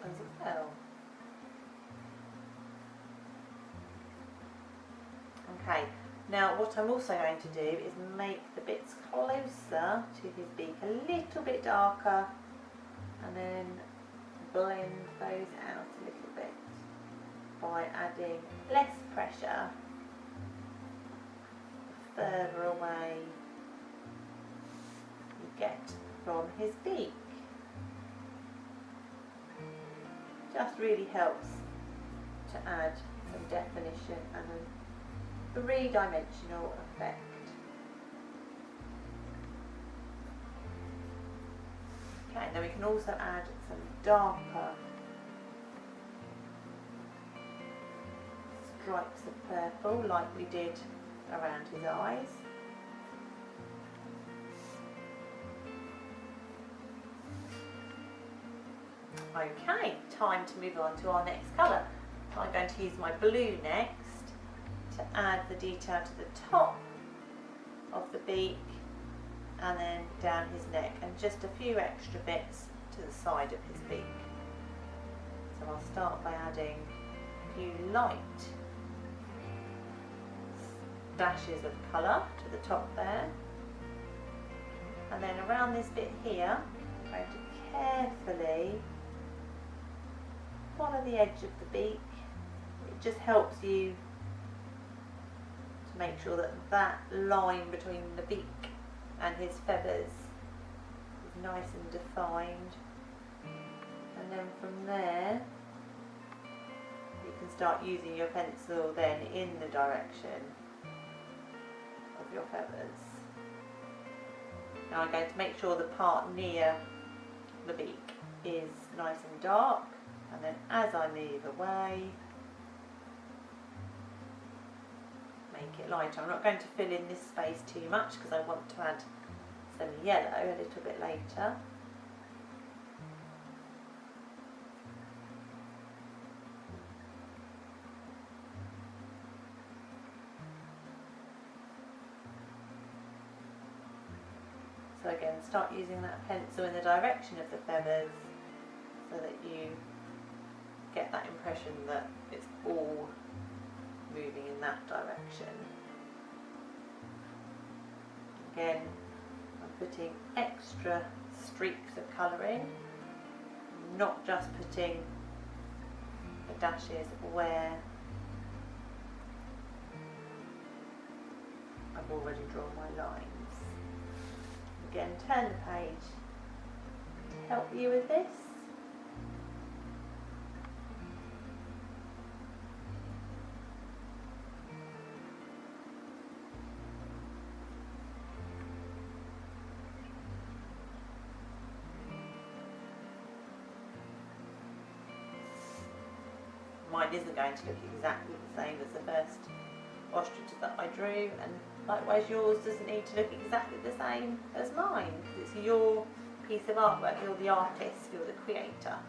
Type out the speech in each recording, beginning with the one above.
as well. Okay, now what I'm also going to do is make the bits closer to his beak a little bit darker, and then blend those out a little bit by adding less pressure the further away you get from his beak. Just really helps to add some definition and a three-dimensional effect. Okay, then we can also add some darker stripes of purple like we did around his eyes. Okay, time to move on to our next colour. I'm going to use my blue next to add the detail to the top of the beak and then down his neck, and just a few extra bits to the side of his beak. So I'll start by adding a few light dashes of colour to the top there, and then around this bit here I'm going to carefully follow the edge of the beak. It just helps you to make sure that that line between the beak and his feathers is nice and defined, and then from there you can start using your pencil then in the direction of your feathers. Now I'm going to make sure the part near the beak is nice and dark, and then as I move away, make it lighter. I'm not going to fill in this space too much because I want to add some yellow a little bit later. So again, start using that pencil in the direction of the feathers so that you get that impression that it's all moving in that direction. Again, I'm putting extra streaks of colour in, not just putting the dashes where I've already drawn my lines. Again, turn the page to help you with this. Mine isn't going to look exactly the same as the first ostrich that I drew, and likewise yours doesn't need to look exactly the same as mine, because it's your piece of artwork. You're the artist, you're the creator.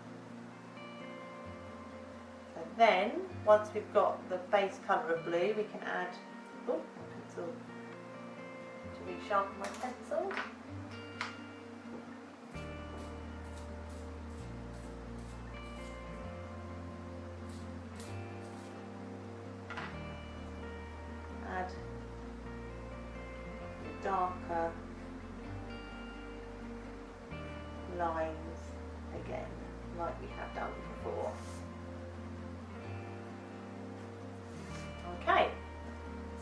So then, once we've got the base colour of blue, we can add, oh, my pencil, to resharpen my pencil. Add darker lines again, like we have done before. Okay,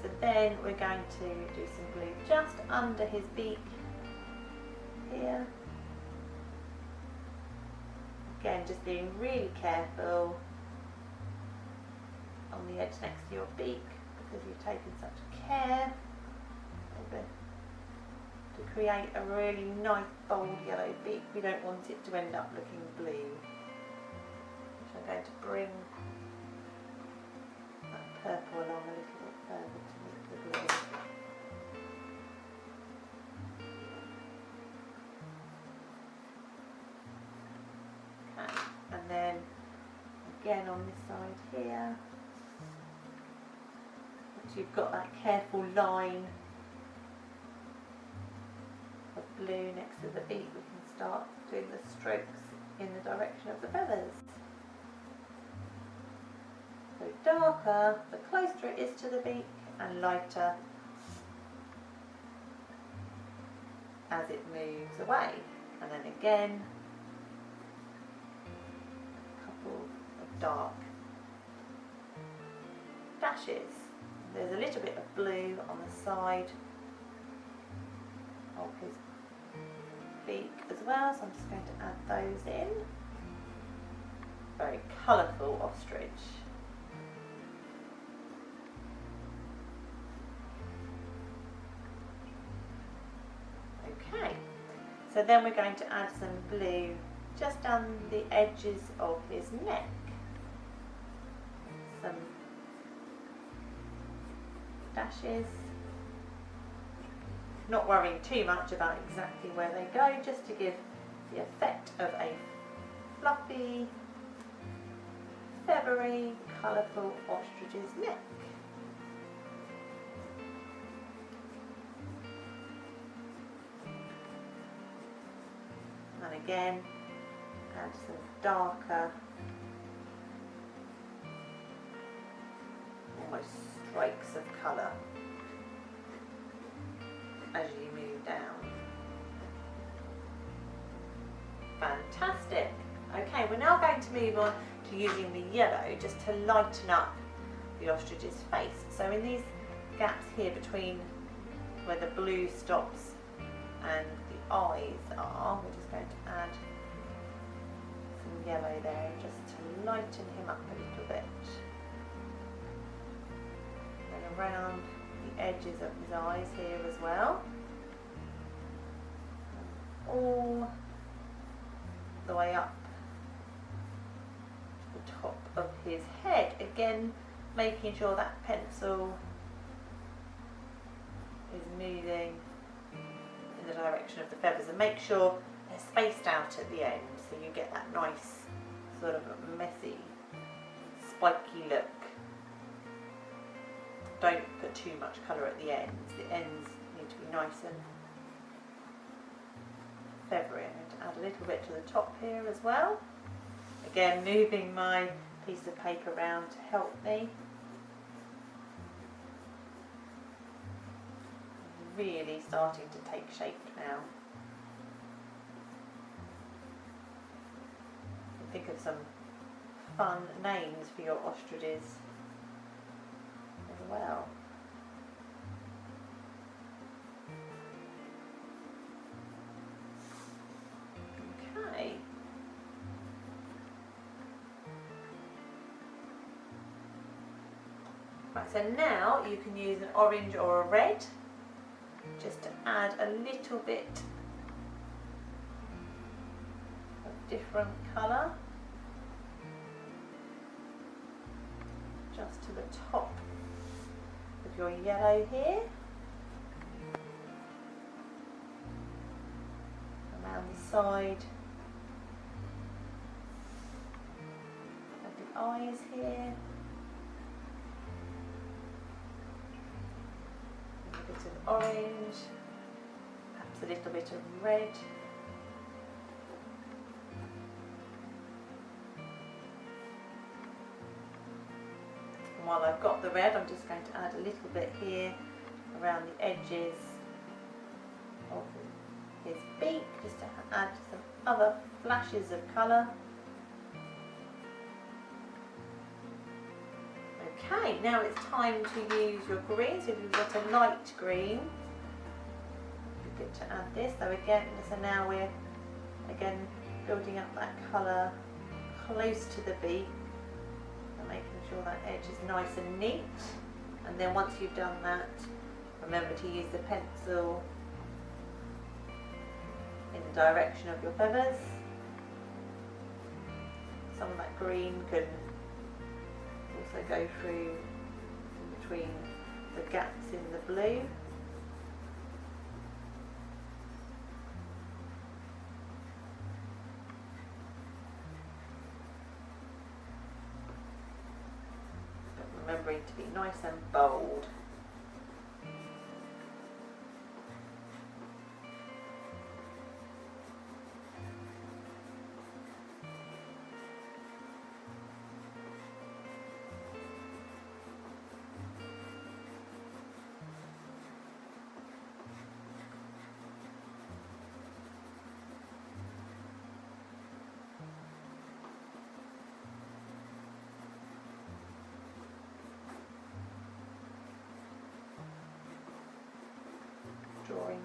so then we're going to do some blue just under his beak here. Again, just being really careful on the edge next to your beak, because you've taken such care to create a really nice bold yellow beak. We don't want it to end up looking blue. So I'm going to bring that purple along a little bit further to meet the blue. Okay, and then again on this side here, once you've got that careful line of blue next to the beak, we can start doing the strokes in the direction of the feathers. So darker the closer it is to the beak, and lighter as it moves away. And then again, a couple of dark dashes. There's a little bit of blue on the side of his beak as well, so I'm just going to add those in. Very colourful ostrich. Okay, so then we're going to add some blue just down the edges of his neck. Some dashes. Not worrying too much about exactly where they go, just to give the effect of a fluffy, feathery, colourful ostrich's neck. And again, add some darker, almost stripes of colour as you move down. Fantastic. Okay, we're now going to move on to using the yellow just to lighten up the ostrich's face. So in these gaps here between where the blue stops and the eyes are, we're just going to add some yellow there just to lighten him up a little bit. And around the edges of his eyes here as well. All the way up to the top of his head. Again, making sure that pencil is moving in the direction of the feathers, and make sure they're spaced out at the end so you get that nice sort of messy, spiky look. Don't put too much colour at the ends. The ends need to be nice and feathery. I'm going to add a little bit to the top here as well. Again, moving my piece of paper around to help me. Really starting to take shape now. Think of some fun names for your ostriches as well. Okay. Right, so now you can use an orange or a red just to add a little bit of different colour just to the top of your yellow here, around the side of the eyes here, a bit of orange, perhaps a little bit of red. And while I've got the red, I'm just going to add a little bit here around the edges of his beak, just to add some other flashes of colour. Okay, now it's time to use your green. So if you've got a light green, it's good to add this. So now we're again building up that colour close to the beak and making sure that edge is nice and neat. And then once you've done that, remember to use the pencil in the direction of your feathers. Some of that green can also go through in between the gaps in the blue. But remembering to be nice and bold.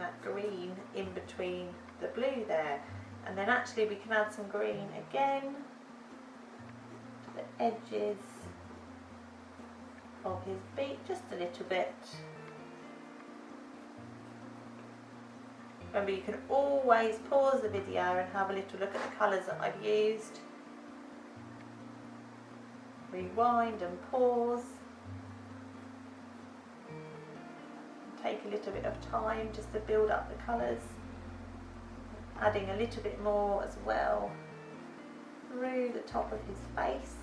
that green in between the blue there. And then actually we can add some green again to the edges of his beak, just a little bit. Remember, you can always pause the video and have a little look at the colours that I've used. Rewind and pause. Take a little bit of time just to build up the colours. Adding a little bit more as well through the top of his face.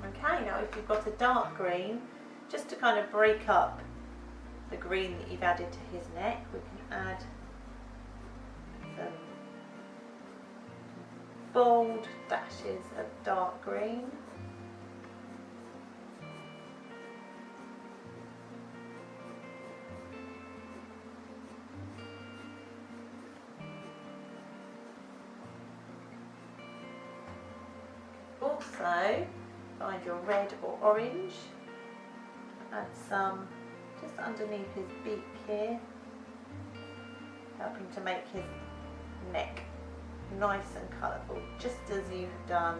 Okay, now if you've got a dark green, just to kind of break up the green that you've added to his neck, we can add some bold dashes of dark green. Also, find your red or orange, add some just underneath his beak here, helping to make his neck nice and colourful, just as you've done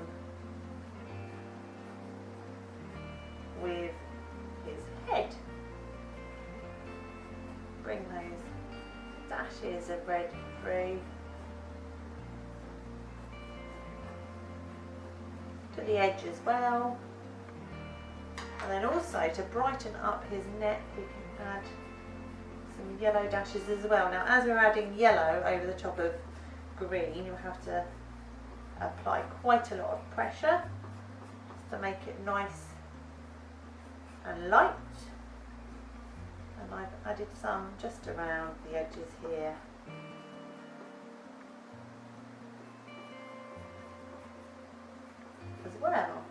with his head. Bring those dashes of red through to the edge as well. And then also to brighten up his neck, we can add some yellow dashes as well. Now, as we're adding yellow over the top of green, you'll have to apply quite a lot of pressure just to make it nice and light. And I've added some just around the edges here. As well.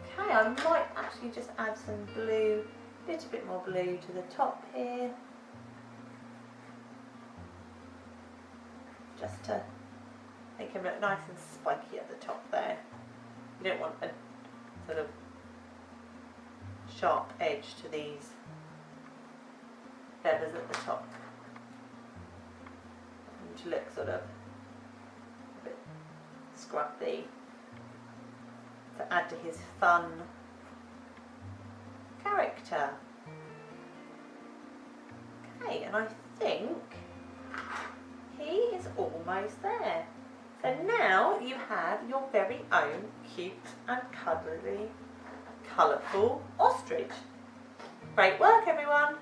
Okay, I might actually just add some blue, a little bit more blue to the top here, just to make him look nice and spiky at the top there. You don't want a sort of sharp edge to these feathers at the top, and to look sort of a bit scruffy, to add to his fun character. Okay, and I think he is almost there. So now you have your very own cute and cuddly, colourful ostrich. Great work, everyone!